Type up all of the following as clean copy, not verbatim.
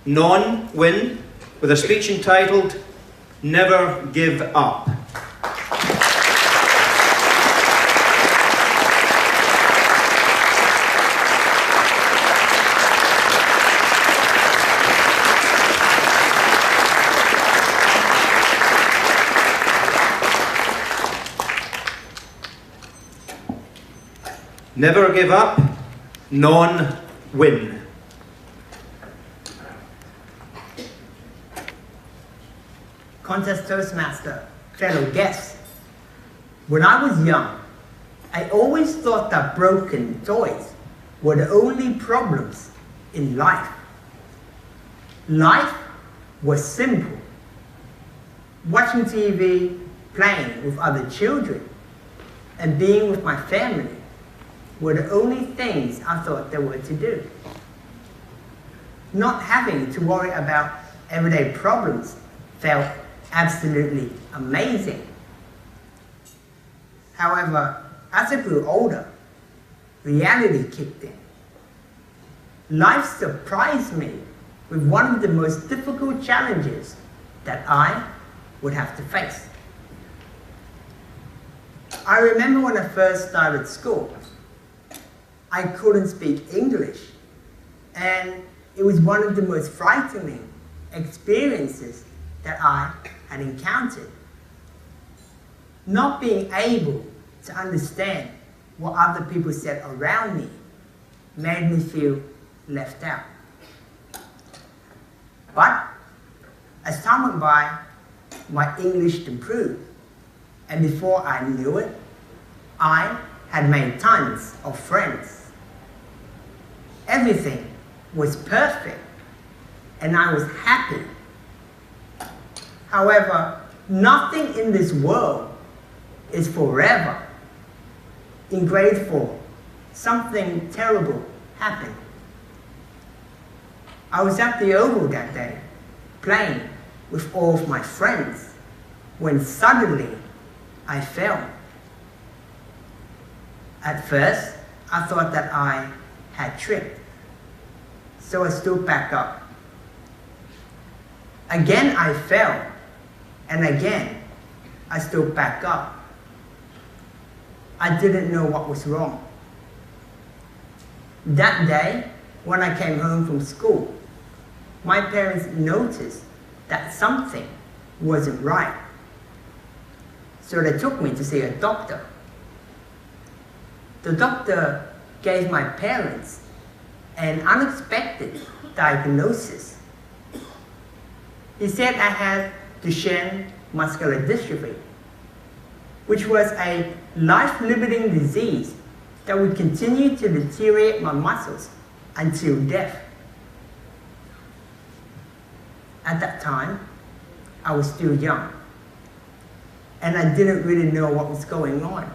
Nhon, Huynh, with a speech entitled, Never Give Up. Never give up, Nhon, Huynh. Contest Toastmaster, fellow guests. When I was young, I always thought that broken toys were the only problems in life. Life was simple. Watching TV, playing with other children, and being with my family were the only things I thought there were to do. Not having to worry about everyday problems felt absolutely amazing. However, as I grew older, reality kicked in. Life surprised me with one of the most difficult challenges that I would have to face. I remember when I first started school, I couldn't speak English, and it was one of the most frightening experiences that I had encountered. Not being able to understand what other people said around me made me feel left out. But as time went by, my English improved, and before I knew it, I had made tons of friends. Everything was perfect, and I was happy. However, nothing in this world is forever. In grade 4, something terrible happened. I was at the Oval that day, playing with all of my friends, when suddenly I fell. At first, I thought that I had tripped, so I stood back up. Again I fell, and again I stood back up. I didn't know what was wrong. That day, when I came home from school, my parents noticed that something wasn't right. So they took me to see a doctor. The doctor gave my parents an unexpected diagnosis. He said I had Duchenne muscular dystrophy, which was a life-limiting disease that would continue to deteriorate my muscles until death. At that time, I was still young, and I didn't really know what was going on.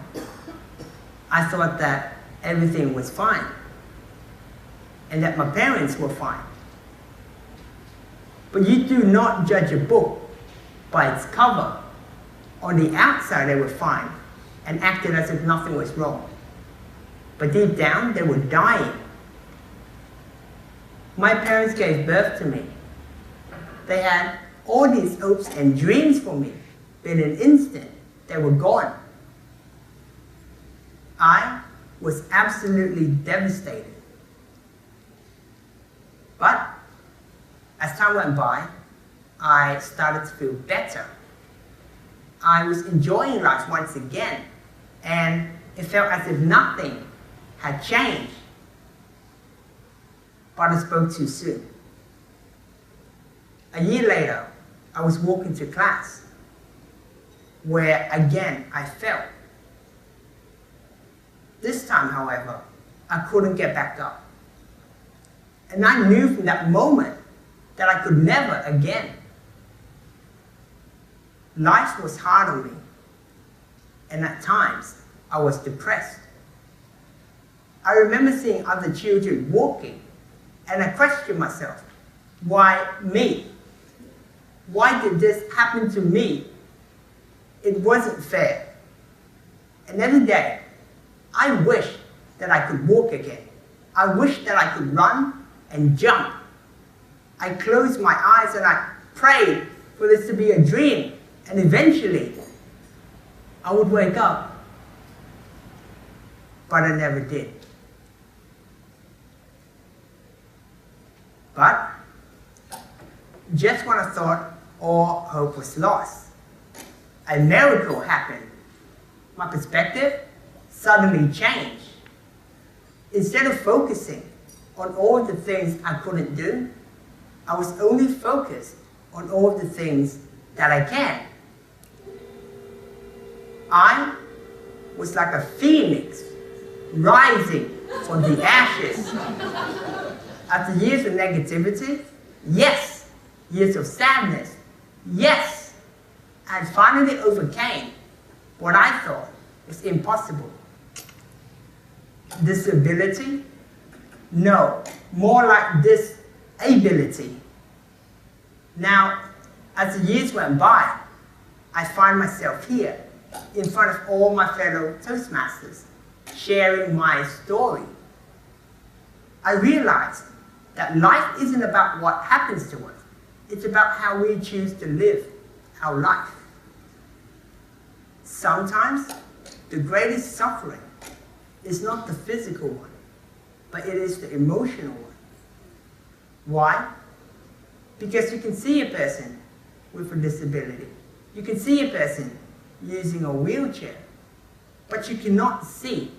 I thought that everything was fine, and that my parents were fine. But you do not judge a book by its cover. On the outside, they were fine and acted as if nothing was wrong. But deep down, they were dying. My parents gave birth to me. They had all these hopes and dreams for me, but in an instant, they were gone. I was absolutely devastated. But as time went by, I started to feel better. I was enjoying life once again, and it felt as if nothing had changed. But I spoke too soon. A year later, I was walking to class, where again I fell. This time, however, I couldn't get back up. And I knew from that moment that I could never again. Life was hard on me, and at times I was depressed. I remember seeing other children walking, and I questioned myself, why me? Why did this happen to me? It wasn't fair. And every day, I wish that I could walk again. I wish that I could run and jump. I closed my eyes and I prayed for this to be a dream, and eventually I would wake up, but I never did. But just when I thought all hope was lost, a miracle happened. My perspective suddenly changed. Instead of focusing on all the things I couldn't do, I was only focused on all the things that I can. I was like a phoenix rising from the ashes. After years of negativity, yes, years of sadness, yes, I finally overcame what I thought was impossible. Disability? No, more like disability. Now, as the years went by, I find myself here, in front of all my fellow Toastmasters, sharing my story. I realized that life isn't about what happens to us. It's about how we choose to live our life. Sometimes, the greatest suffering is not the physical one, but it is the emotional one. Why? Because you can see a person with a disability. You can see a person using a wheelchair, but you cannot see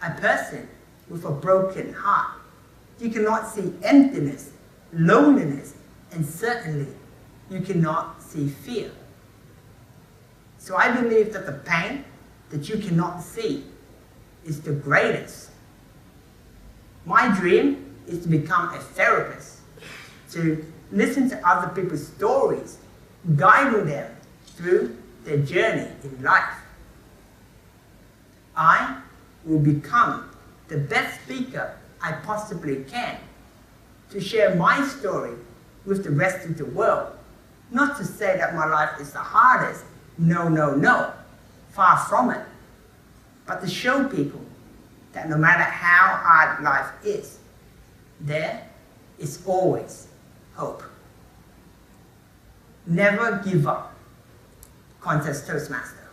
a person with a broken heart. You cannot see emptiness, loneliness, and certainly you cannot see fear. So I believe that the pain that you cannot see is the greatest. My dream is to become a therapist, to listen to other people's stories, guiding them through their journey in life. I will become the best speaker I possibly can to share my story with the rest of the world. Not to say that my life is the hardest, no, no, no, far from it, but to show people that no matter how hard life is, there is always hope. Never give up. Contest Toastmaster.